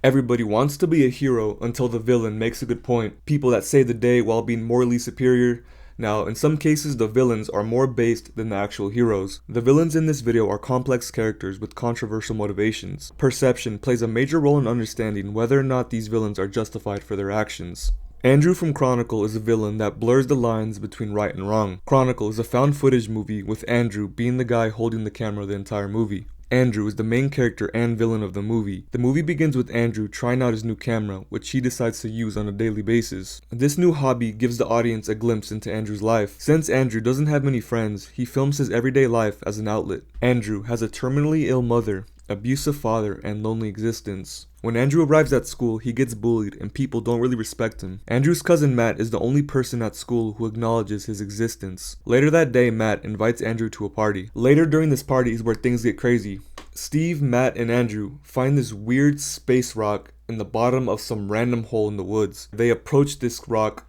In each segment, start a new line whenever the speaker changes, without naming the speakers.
Everybody wants to be a hero until the villain makes a good point. People that save the day while being morally superior. Now, in some cases, the villains are more based than the actual heroes. The villains in this video are complex characters with controversial motivations. Perception plays a major role in understanding whether or not these villains are justified for their actions. Andrew from Chronicle is a villain that blurs the lines between right and wrong. Chronicle is a found footage movie with Andrew being the guy holding the camera the entire movie. Andrew is the main character and villain of the movie. The movie begins with Andrew trying out his new camera, which he decides to use on a daily basis. This new hobby gives the audience a glimpse into Andrew's life. Since Andrew doesn't have many friends, he films his everyday life as an outlet. Andrew has a terminally ill mother, abusive father, and lonely existence. When Andrew arrives at school, he gets bullied and people don't really respect him. Andrew's cousin Matt is the only person at school who acknowledges his existence. Later that day, Matt invites Andrew to a party. Later during this party is where things get crazy. Steve, Matt, and Andrew find this weird space rock in the bottom of some random hole in the woods. They approach this rock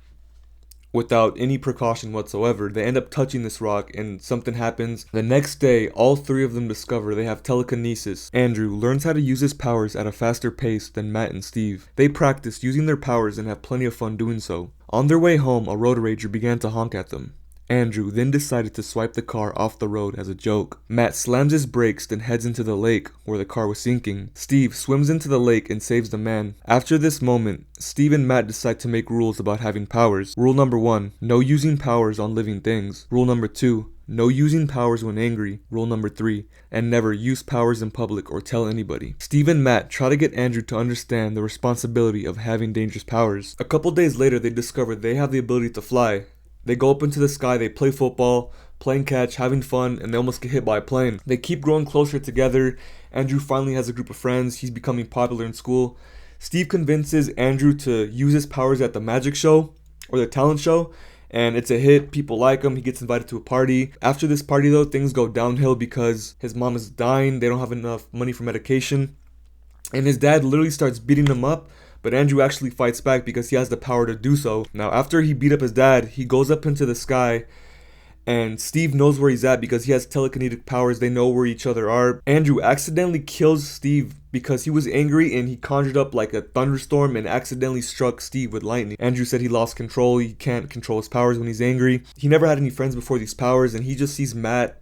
without any precaution whatsoever. They end up touching this rock and something happens. The next day, all three of them discover they have telekinesis. Andrew learns how to use his powers at a faster pace than Matt and Steve. They practice using their powers and have plenty of fun doing so. On their way home, a road rager began to honk at them. Andrew then decided to swipe the car off the road as a joke. Matt slams his brakes then heads into the lake where the car was sinking. Steve swims into the lake and saves the man. After this moment, Steve and Matt decide to make rules about having powers. Rule number 1, no using powers on living things. Rule number 2, no using powers when angry. Rule number 3, and never use powers in public or tell anybody. Steve and Matt try to get Andrew to understand the responsibility of having dangerous powers. A couple days later, they discover they have the ability to fly. They go up into the sky, they play football, playing catch, having fun, and they almost get hit by a plane. They keep growing closer together. Andrew finally has a group of friends. He's becoming popular in school. Steve convinces Andrew to use his powers at the magic show, or the talent show, and it's a hit. People like him. He gets invited to a party. After this party though, things go downhill because his mom is dying. They don't have enough money for medication. And his dad literally starts beating him up. But Andrew actually fights back because he has the power to do so. Now, after he beat up his dad, he goes up into the sky, and Steve knows where he's at because he has telekinetic powers. They know where each other are. Andrew accidentally kills Steve because he was angry and he conjured up like a thunderstorm and accidentally struck Steve with lightning. Andrew said he lost control. He can't control his powers when he's angry. He never had any friends before these powers, and he just sees Matt,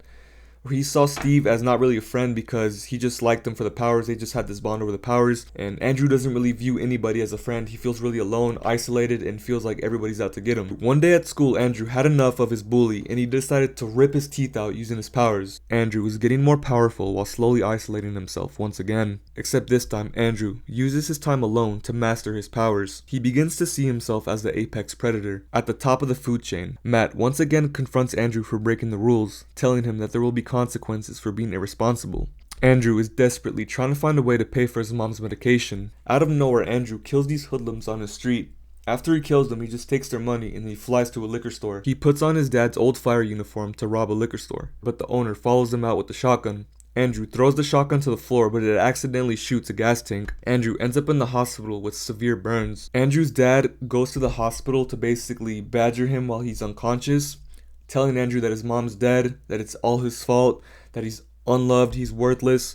or he saw Steve as not really a friend because he just liked them for the powers. They just had this bond over the powers. And Andrew doesn't really view anybody as a friend. He feels really alone, isolated, and feels like everybody's out to get him. One day at school, Andrew had enough of his bully and he decided to rip his teeth out using his powers. Andrew was getting more powerful while slowly isolating himself once again. Except this time, Andrew uses his time alone to master his powers. He begins to see himself as the apex predator, at the top of the food chain. Matt once again confronts Andrew for breaking the rules, telling him that there will be consequences for being irresponsible. Andrew is desperately trying to find a way to pay for his mom's medication. Out of nowhere, Andrew kills these hoodlums on the street. After he kills them, he just takes their money and he flies to a liquor store. He puts on his dad's old fire uniform to rob a liquor store, but the owner follows him out with the shotgun. Andrew throws the shotgun to the floor, but it accidentally shoots a gas tank. Andrew ends up in the hospital with severe burns. Andrew's dad goes to the hospital to basically badger him while he's unconscious, telling Andrew that his mom's dead, that it's all his fault, that he's unloved, he's worthless.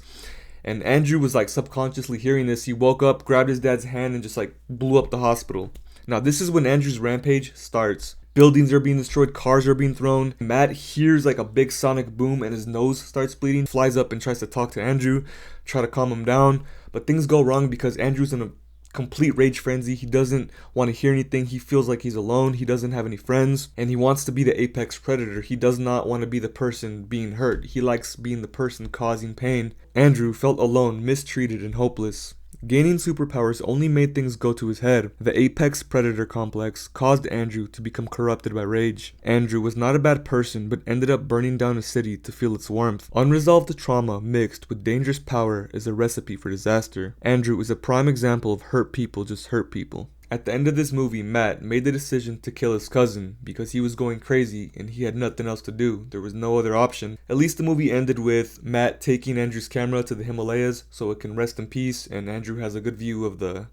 And Andrew was like subconsciously hearing this. He woke up, grabbed his dad's hand, and just like blew up the hospital. Now this is when Andrew's rampage starts. Buildings are being destroyed, cars are being thrown. Matt hears like a big sonic boom and his nose starts bleeding. Flies up and tries to talk to Andrew, try to calm him down. But things go wrong because Andrew's in a complete rage frenzy. He doesn't want to hear anything. He feels like he's alone. He doesn't have any friends. And he wants to be the apex predator. He does not want to be the person being hurt. He likes being the person causing pain. Andrew felt alone, mistreated, and hopeless. Gaining superpowers only made things go to his head. The apex predator complex caused Andrew to become corrupted by rage. Andrew was not a bad person, but ended up burning down a city to feel its warmth. Unresolved trauma mixed with dangerous power is a recipe for disaster. Andrew is a prime example of hurt people just hurt people. At the end of this movie, Matt made the decision to kill his cousin because he was going crazy and he had nothing else to do. There was no other option. At least the movie ended with Matt taking Andrew's camera to the Himalayas so it can rest in peace, and Andrew has a good view of the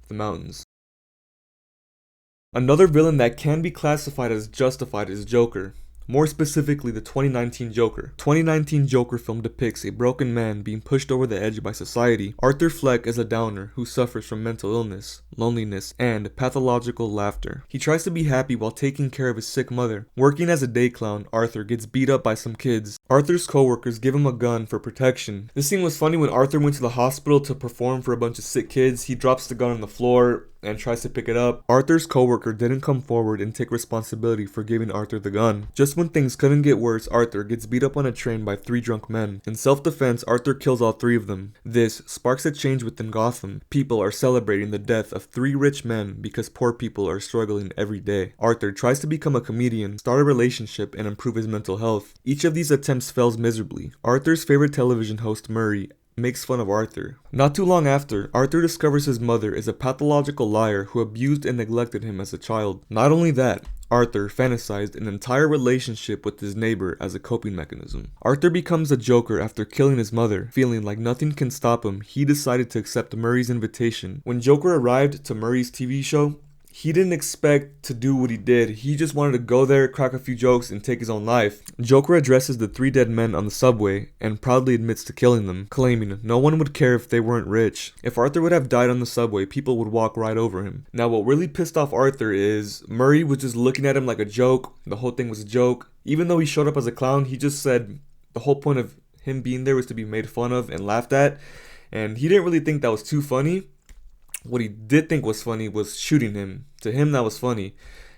mountains. Another villain that can be classified as justified is Joker. More specifically, the 2019 Joker. 2019 Joker film depicts a broken man being pushed over the edge by society. Arthur Fleck is a downer who suffers from mental illness, loneliness, and pathological laughter. He tries to be happy while taking care of his sick mother. Working as a day clown, Arthur gets beat up by some kids. Arthur's co-workers give him a gun for protection. This scene was funny when Arthur went to the hospital to perform for a bunch of sick kids. He drops the gun on the floor and tries to pick it up. Arthur's co-worker didn't come forward and take responsibility for giving Arthur the gun. Just when things couldn't get worse, Arthur gets beat up on a train by 3 drunk men. In self-defense, Arthur kills all 3 of them. This sparks a change within Gotham. People are celebrating the death of 3 rich men because poor people are struggling every day. Arthur tries to become a comedian, start a relationship, and improve his mental health. Each of these attempts fails miserably. Arthur's favorite television host, Murray, makes fun of Arthur. Not too long after, Arthur discovers his mother is a pathological liar who abused and neglected him as a child. Not only that, Arthur fantasized an entire relationship with his neighbor as a coping mechanism. Arthur becomes a Joker after killing his mother. Feeling like nothing can stop him, he decided to accept Murray's invitation. When Joker arrived to Murray's TV show, he didn't expect to do what he did. He just wanted to go there, crack a few jokes, and take his own life. Joker addresses the 3 dead men on the subway and proudly admits to killing them, claiming no one would care if they weren't rich. If Arthur would have died on the subway, people would walk right over him. Now, what really pissed off Arthur is Murray was just looking at him like a joke. The whole thing was a joke. Even though he showed up as a clown, he just said the whole point of him being there was to be made fun of and laughed at. And he didn't really think that was too funny. What he did think was funny was shooting him. To him, that was funny.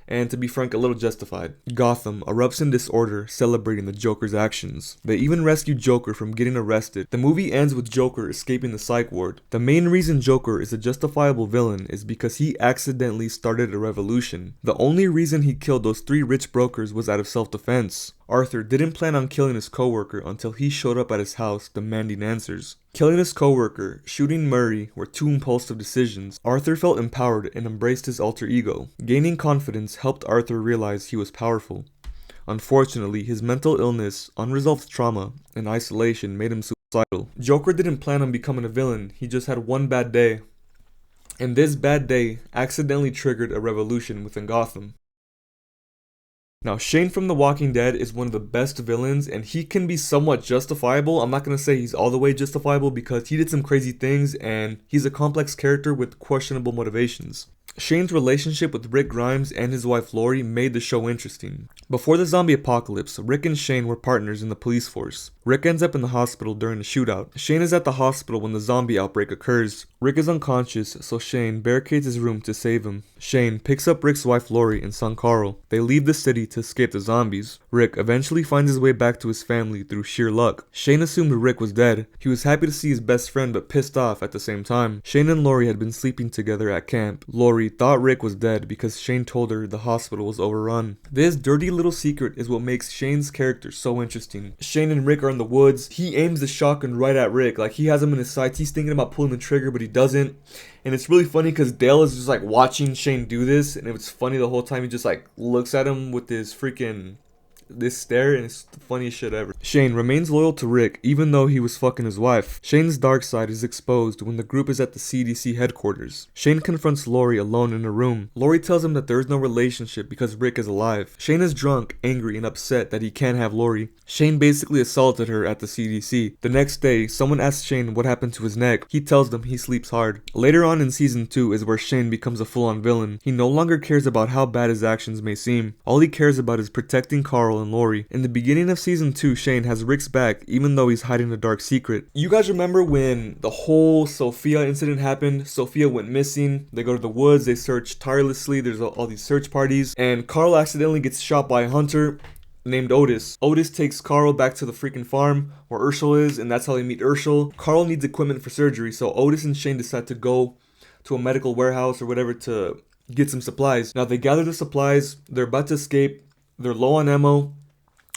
And to be frank, a little justified. Gotham erupts in disorder, celebrating the Joker's actions. They even rescue Joker from getting arrested. The movie ends with Joker escaping the psych ward. The main reason Joker is a justifiable villain is because he accidentally started a revolution. The only reason he killed those 3 rich brokers was out of self-defense. Arthur didn't plan on killing his co-worker until he showed up at his house demanding answers. Killing his co-worker, shooting Murray were 2 impulsive decisions. Arthur felt empowered and embraced his alter ego. Gaining confidence helped Arthur realize he was powerful. Unfortunately, his mental illness, unresolved trauma, and isolation made him suicidal. Joker didn't plan on becoming a villain, he just had one bad day. And this bad day accidentally triggered a revolution within Gotham. Now, Shane from The Walking Dead is one of the best villains, and he can be somewhat justifiable. I'm not going to say he's all the way justifiable because he did some crazy things, and he's a complex character with questionable motivations. Shane's relationship with Rick Grimes and his wife Lori made the show interesting. Before the zombie apocalypse, Rick and Shane were partners in the police force. Rick ends up in the hospital during the shootout. Shane is at the hospital when the zombie outbreak occurs. Rick is unconscious, so Shane barricades his room to save him. Shane picks up Rick's wife Lori and son Carl. They leave the city to escape the zombies. Rick eventually finds his way back to his family through sheer luck. Shane assumed Rick was dead. He was happy to see his best friend but pissed off at the same time. Shane and Lori had been sleeping together at camp. Lori thought Rick was dead because Shane told her the hospital was overrun. This dirty little secret is what makes Shane's character so interesting. Shane and Rick are in the woods. He aims the shotgun right at Rick. Like, he has him in his sights. He's thinking about pulling the trigger, but he doesn't. And it's really funny because Dale is just like watching Shane do this, and it's funny the whole time. He just like looks at him with this stare, and it's the funniest shit ever. Shane remains loyal to Rick even though he was fucking his wife. Shane's dark side is exposed when the group is at the CDC headquarters. Shane confronts Lori alone in a room. Lori tells him that there is no relationship because Rick is alive. Shane is drunk, angry, and upset that he can't have Lori. Shane basically assaulted her at the CDC. The next day, someone asks Shane what happened to his neck. He tells them he sleeps hard. Later on in season 2 is where Shane becomes a full-on villain. He no longer cares about how bad his actions may seem. All he cares about is protecting Carl and Lori. In the beginning of season 2, Shane has Rick's back even though he's hiding a dark secret. You guys remember when the whole Sophia incident happened? Sophia went missing. They go to the woods, they search tirelessly, there's all these search parties, and Carl accidentally gets shot by a hunter named Otis. Otis takes Carl back to the freaking farm where Urshel is, and that's how they meet Urshel. Carl needs equipment for surgery, so Otis and Shane decide to go to a medical warehouse or whatever to get some supplies. Now they gather the supplies, they're about to escape, they're low on ammo,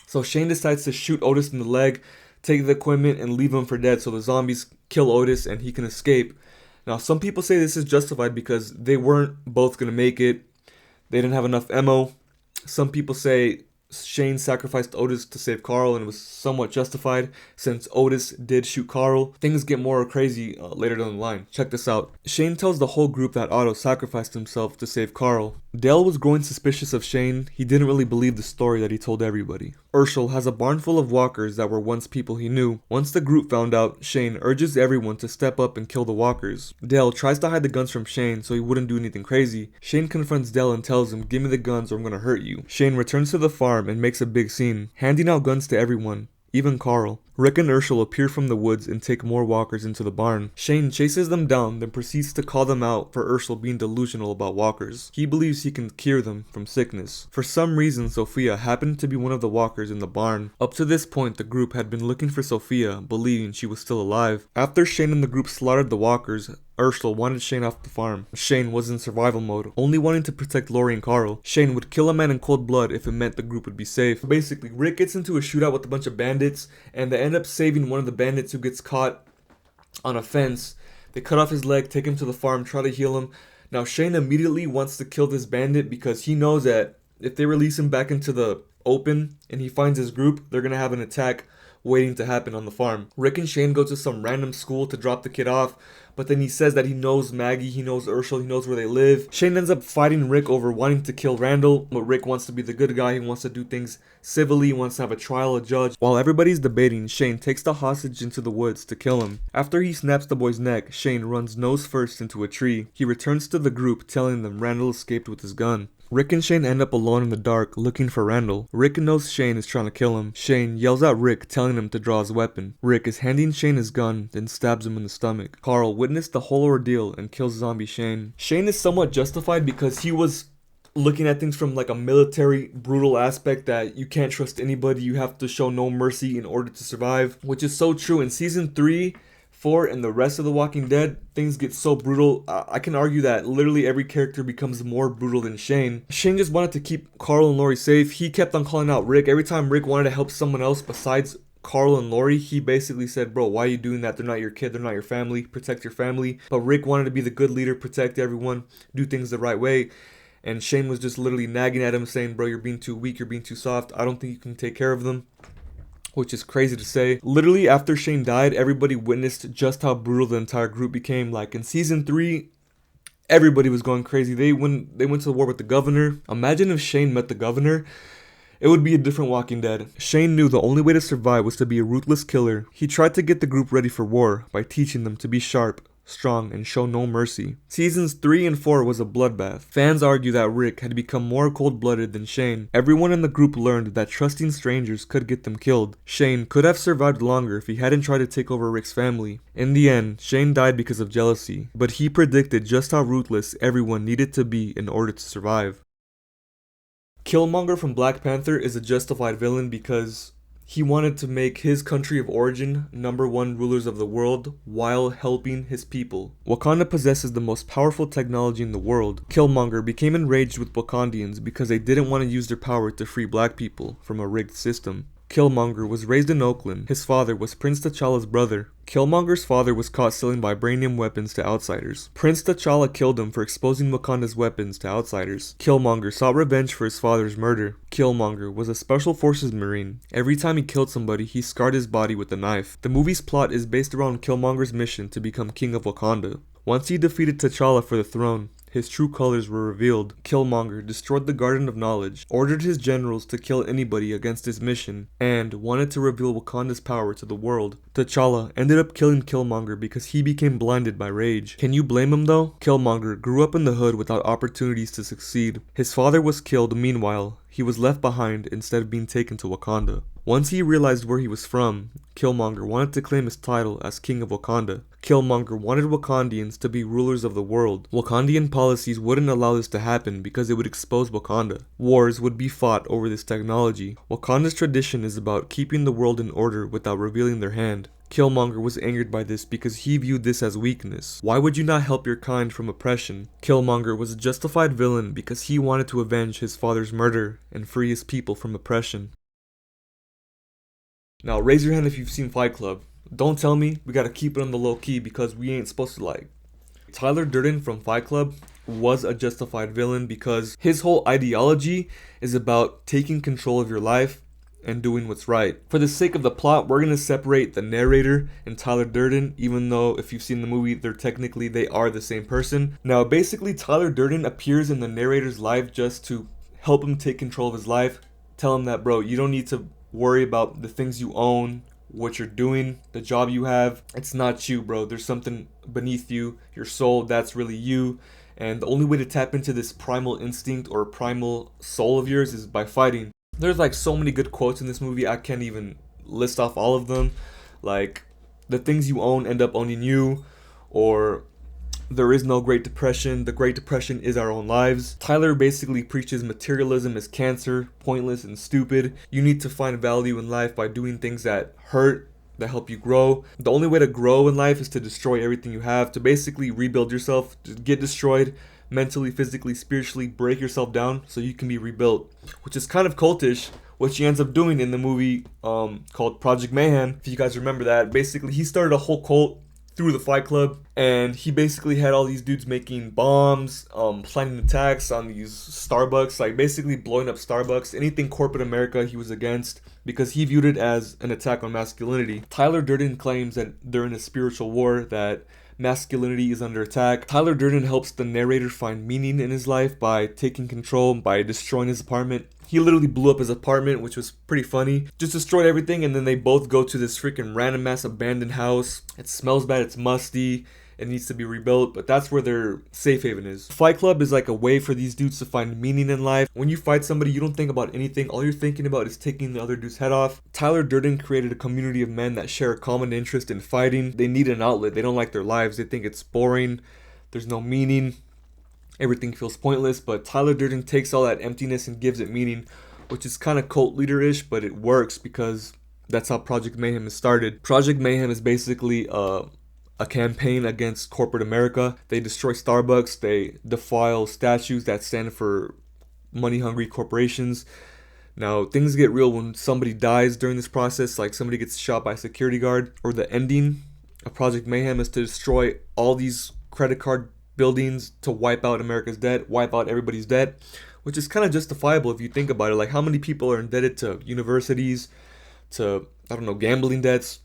so Shane decides to shoot Otis in the leg, take the equipment, and leave him for dead so the zombies kill Otis and he can escape. Now some people say this is justified because they weren't both going to make it. They didn't have enough ammo. Some people say Shane sacrificed Otis to save Carl, and it was somewhat justified since Otis did shoot Carl. Things get more crazy later down the line. Check this out. Shane tells the whole group that Otto sacrificed himself to save Carl. Dale was growing suspicious of Shane. He didn't really believe the story that he told everybody. Urshel has a barn full of walkers that were once people he knew. Once the group found out, Shane urges everyone to step up and kill the walkers. Dale tries to hide the guns from Shane so he wouldn't do anything crazy. Shane confronts Dale and tells him, "Give me the guns or I'm gonna hurt you." Shane returns to the farm and makes a big scene, handing out guns to everyone, even Carl. Rick and Urshel appear from the woods and take more walkers into the barn. Shane chases them down, then proceeds to call them out for Urshel being delusional about walkers. He believes he can cure them from sickness. For some reason, Sophia happened to be one of the walkers in the barn. Up to this point, the group had been looking for Sophia, believing she was still alive. After Shane and the group slaughtered the walkers, Urshel wanted Shane off the farm. Shane was in survival mode, only wanting to protect Lori and Carl. Shane would kill a man in cold blood if it meant the group would be safe. Basically, Rick gets into a shootout with a bunch of bandits, and they end up saving one of the bandits who gets caught on a fence. They cut off his leg, take him to the farm, try to heal him. Now Shane immediately wants to kill this bandit because he knows that if they release him back into the open and he finds his group, they're gonna have an attack waiting to happen on the farm. Rick and Shane go to some random school to drop the kid off, but then he says that he knows Maggie, he knows Urshel, he knows where they live. Shane ends up fighting Rick over wanting to kill Randall, but Rick wants to be the good guy, he wants to do things civilly, he wants to have a trial, a judge. While everybody's debating, Shane takes the hostage into the woods to kill him. After he snaps the boy's neck, Shane runs nose first into a tree. He returns to the group telling them Randall escaped with his gun. Rick and Shane end up alone in the dark looking for Randall. Rick knows Shane is trying to kill him. Shane yells at Rick, telling him to draw his weapon. Rick is handing Shane his gun, then stabs him in the stomach. Carl witnessed the whole ordeal and kills zombie Shane. Shane is somewhat justified because he was looking at things from like a military brutal aspect that you can't trust anybody, you have to show no mercy in order to survive, which is so true. In season 3, 4, and the rest of The Walking Dead, things get so brutal. I can argue that literally every character becomes more brutal than Shane. Shane just wanted to keep Carl and Lori safe. He kept on calling out Rick. Every time Rick wanted to help someone else besides Carl and Lori, he basically said, "Bro, why are you doing that? They're not your kid, they're not your family. Protect your family." But Rick wanted to be the good leader, protect everyone, do things the right way. And Shane was just literally nagging at him saying, "Bro, you're being too weak, you're being too soft. I don't think you can take care of them." Which is crazy to say. Literally after Shane died, everybody witnessed just how brutal the entire group became. Like in season 3, everybody was going crazy. They went to the war with the governor. Imagine if Shane met the governor. It would be a different Walking Dead. Shane knew the only way to survive was to be a ruthless killer. He tried to get the group ready for war by teaching them to be sharp, strong, and show no mercy. Seasons 3 and 4 was a bloodbath. Fans argue that Rick had become more cold-blooded than Shane. Everyone in the group learned that trusting strangers could get them killed. Shane could have survived longer if he hadn't tried to take over Rick's family. In the end, Shane died because of jealousy, but he predicted just how ruthless everyone needed to be in order to survive. Killmonger from Black Panther is a justified villain because he wanted to make his country of origin #1 rulers of the world while helping his people. Wakanda possesses the most powerful technology in the world. Killmonger became enraged with Wakandians because they didn't want to use their power to free black people from a rigged system. Killmonger was raised in Oakland. His father was Prince T'Challa's brother. Killmonger's father was caught selling vibranium weapons to outsiders. Prince T'Challa killed him for exposing Wakanda's weapons to outsiders. Killmonger sought revenge for his father's murder. Killmonger was a Special Forces Marine. Every time he killed somebody, he scarred his body with a knife. The movie's plot is based around Killmonger's mission to become king of Wakanda. Once he defeated T'Challa for the throne, his true colors were revealed. Killmonger destroyed the Garden of Knowledge, ordered his generals to kill anybody against his mission, and wanted to reveal Wakanda's power to the world. T'Challa ended up killing Killmonger because he became blinded by rage. Can you blame him though? Killmonger grew up in the hood without opportunities to succeed. His father was killed. Meanwhile, he was left behind instead of being taken to Wakanda. Once he realized where he was from, Killmonger wanted to claim his title as King of Wakanda. Killmonger wanted Wakandians to be rulers of the world. Wakandian policies wouldn't allow this to happen because it would expose Wakanda. Wars would be fought over this technology. Wakanda's tradition is about keeping the world in order without revealing their hand. Killmonger was angered by this because he viewed this as weakness. Why would you not help your kind from oppression? Killmonger was a justified villain because he wanted to avenge his father's murder and free his people from oppression. Now raise your hand if you've seen Fight Club. Don't tell me, we gotta keep it on the low key because we ain't supposed to like. Tyler Durden from Fight Club was a justified villain because his whole ideology is about taking control of your life and doing what's right. For the sake of the plot, we're gonna separate the narrator and Tyler Durden, even though if you've seen the movie, they are the same person. Now, basically, Tyler Durden appears in the narrator's life just to help him take control of his life, tell him that, bro, you don't need to worry about the things you own, what you're doing, the job you have. It's not you, bro. There's something beneath you, your soul, that's really you. And the only way to tap into this primal instinct or primal soul of yours is by fighting. There's like so many good quotes in this movie, I can't even list off all of them. Like, the things you own end up owning you, or there is no Great Depression, the Great Depression is our own lives. Tyler basically preaches materialism is cancer, pointless and stupid. You need to find value in life by doing things that hurt, that help you grow. The only way to grow in life is to destroy everything you have, to basically rebuild yourself, to get destroyed mentally, physically, spiritually, break yourself down so you can be rebuilt, which is kind of cultish, which he ends up doing in the movie called Project Mayhem. If you guys remember that, basically he started a whole cult through the Fight Club, and he basically had all these dudes making bombs, planning attacks on these Starbucks, like basically blowing up Starbucks, anything corporate America he was against, because he viewed it as an attack on masculinity. Tyler Durden claims that they're in a spiritual war, that masculinity is under attack. Tyler Durden helps the narrator find meaning in his life by taking control, by destroying his apartment. He literally blew up his apartment, which was pretty funny. Just destroyed everything, and then they both go to this freaking random ass abandoned house. It smells bad, it's musty, it needs to be rebuilt, but that's where their safe haven is. Fight Club is like a way for these dudes to find meaning in life. When you fight somebody, you don't think about anything. All you're thinking about is taking the other dude's head off. Tyler Durden created a community of men that share a common interest in fighting. They need an outlet. They don't like their lives. They think it's boring. There's no meaning. Everything feels pointless, but Tyler Durden takes all that emptiness and gives it meaning, which is kind of cult leader-ish, but it works because that's how Project Mayhem is started. Project Mayhem is basically a campaign against corporate America. They destroy Starbucks, they defile statues that stand for money-hungry corporations. Now, things get real when somebody dies during this process, like somebody gets shot by a security guard, or the ending of Project Mayhem is to destroy all these credit card buildings to wipe out America's debt, wipe out everybody's debt, which is kind of justifiable if you think about it. Like, how many people are indebted to universities, to, I don't know, gambling debts,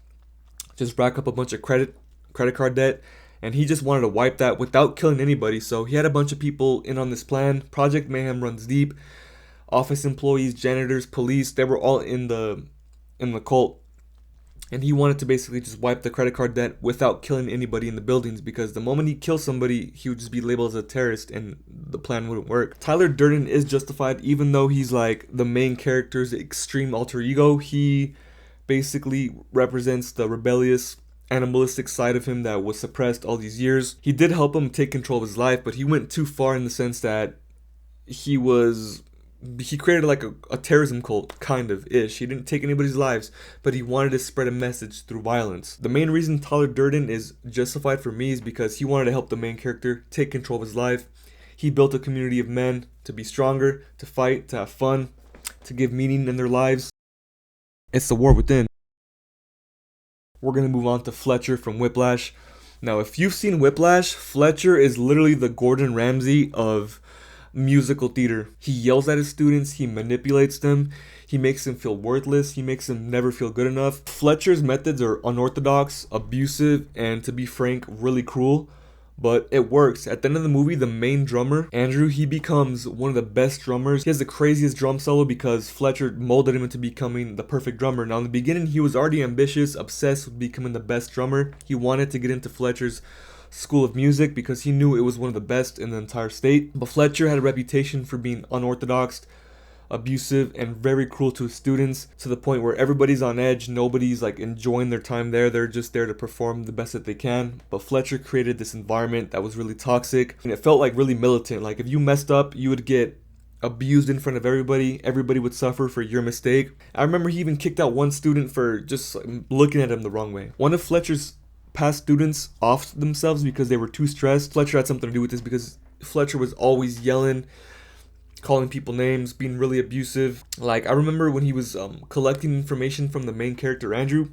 just rack up a bunch of credit card debt, and he just wanted to wipe that without killing anybody. So he had a bunch of people in on this plan. Project Mayhem runs deep. Office employees, janitors, police, they were all in the cult. And he wanted to basically just wipe the credit card debt without killing anybody in the buildings, because the moment he kills somebody, he would just be labeled as a terrorist and the plan wouldn't work. Tyler Durden is justified, even though he's like the main character's extreme alter ego. He basically represents the rebellious, animalistic side of him that was suppressed all these years. He did help him take control of his life, but he went too far in the sense that he created like a terrorism cult, kind of ish. He didn't take anybody's lives, but he wanted to spread a message through violence. The main reason Tyler Durden is justified for me is because he wanted to help the main character take control of his life. He built a community of men to be stronger, to fight, to have fun, to give meaning in their lives. It's the war within. We're going to move on to Fletcher from Whiplash. Now, if you've seen Whiplash, Fletcher is literally the Gordon Ramsay of musical theater. He yells at his students, he manipulates them, he makes them feel worthless, he makes them never feel good enough. Fletcher's methods are unorthodox, abusive, and to be frank, really cruel, but it works. At the end of the movie, the main drummer, Andrew, he becomes one of the best drummers. He has the craziest drum solo because Fletcher molded him into becoming the perfect drummer. Now, in the beginning, he was already ambitious, obsessed with becoming the best drummer. He wanted to get into Fletcher's school of music because he knew it was one of the best in the entire state. But Fletcher had a reputation for being unorthodox, abusive, and very cruel to his students, to the point where everybody's on edge, nobody's like enjoying their time there, they're just there to perform the best that they can. But Fletcher created this environment that was really toxic, and it felt like really militant. Like, if you messed up, you would get abused in front of everybody would suffer for your mistake. I remember he even kicked out one student for just looking at him the wrong way. One of Fletcher's past students offed themselves because they were too stressed. Fletcher had something to do with this because Fletcher was always yelling, calling people names, being really abusive. Like, I remember when he was collecting information from the main character, Andrew,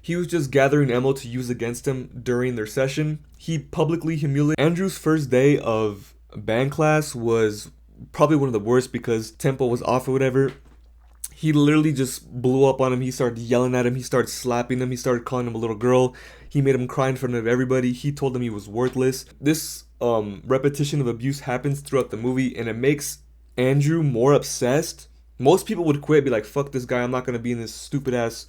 he was just gathering ammo to use against him during their session. He publicly humiliated Andrew's first day of band class was probably one of the worst because tempo was off or whatever. He literally just blew up on him. He started yelling at him. He started slapping him. He started calling him a little girl. He made him cry in front of everybody. He told him he was worthless. This repetition of abuse happens throughout the movie, and it makes Andrew more obsessed. Most people would quit, be like, fuck this guy. I'm not going to be in this stupid ass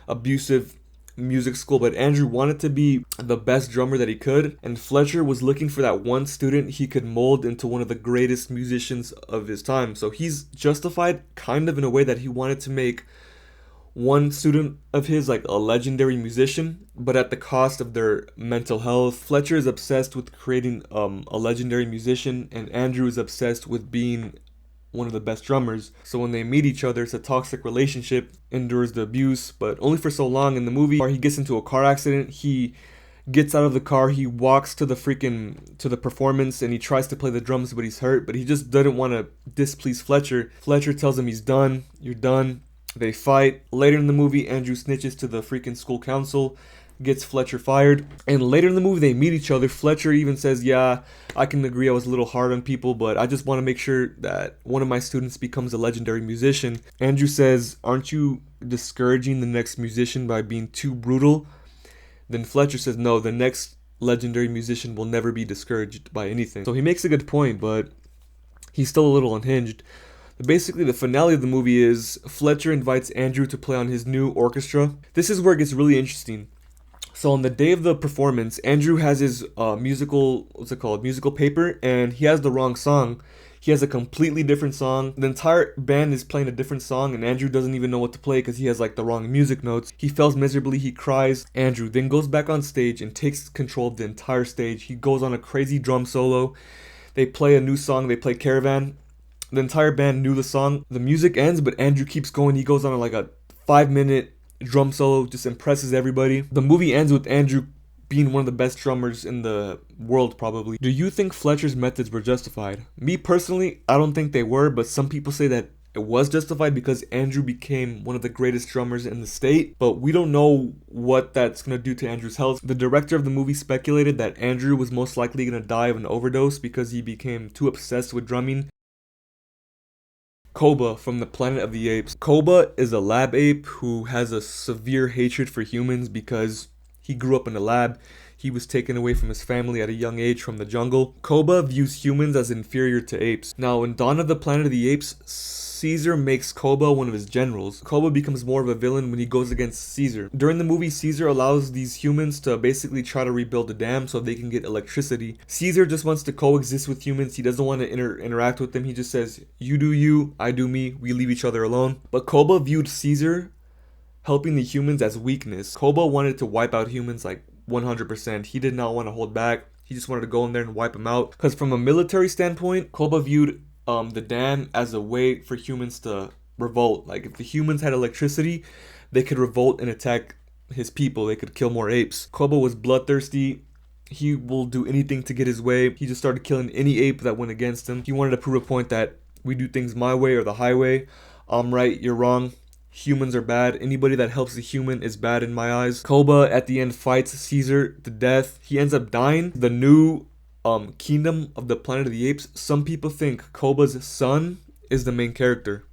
abusive music school. But Andrew wanted to be the best drummer that he could, and Fletcher was looking for that one student he could mold into one of the greatest musicians of his time. So he's justified kind of in a way that he wanted to make one student of his like a legendary musician, but at the cost of their mental health. Fletcher is obsessed with creating a legendary musician, and Andrew is obsessed with being one of the best drummers. So when they meet each other, it's a toxic relationship, endures the abuse, but only for so long. In the movie, he gets into a car accident, he gets out of the car, he walks to the performance, and he tries to play the drums, but he's hurt, but he just doesn't want to displease Fletcher. Fletcher tells him he's done, you're done. They fight. Later in the movie, Andrew snitches to the freaking school council, gets Fletcher fired. And later in the movie, they meet each other. Fletcher even says, yeah, I can agree I was a little hard on people, but I just want to make sure that one of my students becomes a legendary musician. Andrew says, aren't you discouraging the next musician by being too brutal? Then Fletcher says, no, the next legendary musician will never be discouraged by anything. So he makes a good point, but he's still a little unhinged. Basically, the finale of the movie is Fletcher invites Andrew to play on his new orchestra. This is where it gets really interesting. So on the day of the performance, Andrew has his musical paper, and he has the wrong song. He has a completely different song. The entire band is playing a different song, and Andrew doesn't even know what to play because he has like the wrong music notes. He fails miserably, he cries. Andrew then goes back on stage and takes control of the entire stage. He goes on a crazy drum solo. They play a new song, they play Caravan. The entire band knew the song. The music ends, but Andrew keeps going. He goes on like a 5-minute drum solo, just impresses everybody. The movie ends with Andrew being one of the best drummers in the world, probably. Do you think Fletcher's methods were justified? Me personally, I don't think they were, but some people say that it was justified because Andrew became one of the greatest drummers in the state, but we don't know what that's going to do to Andrew's health. The director of the movie speculated that Andrew was most likely going to die of an overdose because he became too obsessed with drumming. Koba from the Planet of the Apes. Koba is a lab ape who has a severe hatred for humans because he grew up in a lab. He was taken away from his family at a young age from the jungle. Koba views humans as inferior to apes. Now, in Dawn of the Planet of the Apes, Caesar makes Koba one of his generals. Koba becomes more of a villain when he goes against Caesar. During the movie, Caesar allows these humans to basically try to rebuild a dam so they can get electricity. Caesar just wants to coexist with humans. He doesn't want to interact with them. He just says, you do you, I do me, we leave each other alone. But Koba viewed Caesar helping the humans as weakness. Koba wanted to wipe out humans like 100%. He did not want to hold back. He just wanted to go in there and wipe them out. Because from a military standpoint, Koba viewed the dam as a way for humans to revolt. Like if the humans had electricity, they could revolt and attack his people. They could kill more apes. Koba was bloodthirsty. He will do anything to get his way. He just started killing any ape that went against him. He wanted to prove a point that we do things my way or the highway. I'm right, you're wrong. Humans are bad. Anybody that helps the human is bad in my eyes. Koba at the end fights Caesar to death. He ends up dying. The new kingdom of the Planet of the Apes, some people think Koba's son is the main character.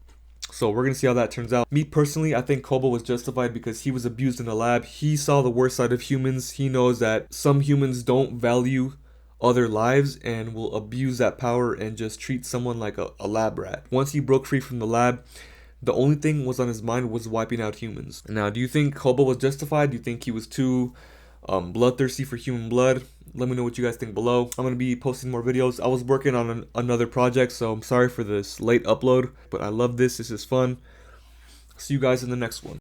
So we're going to see how that turns out. Me personally, I think Koba was justified because he was abused in the lab. He saw the worst side of humans. He knows that some humans don't value other lives and will abuse that power and just treat someone like a lab rat. Once he broke free from the lab, the only thing was on his mind was wiping out humans. Now, do you think Koba was justified? Do you think he was too bloodthirsty for human blood? Let me know what you guys think below. I'm going to be posting more videos. I was working on another project, so I'm sorry for this late upload, but I love this. This is fun. See you guys in the next one.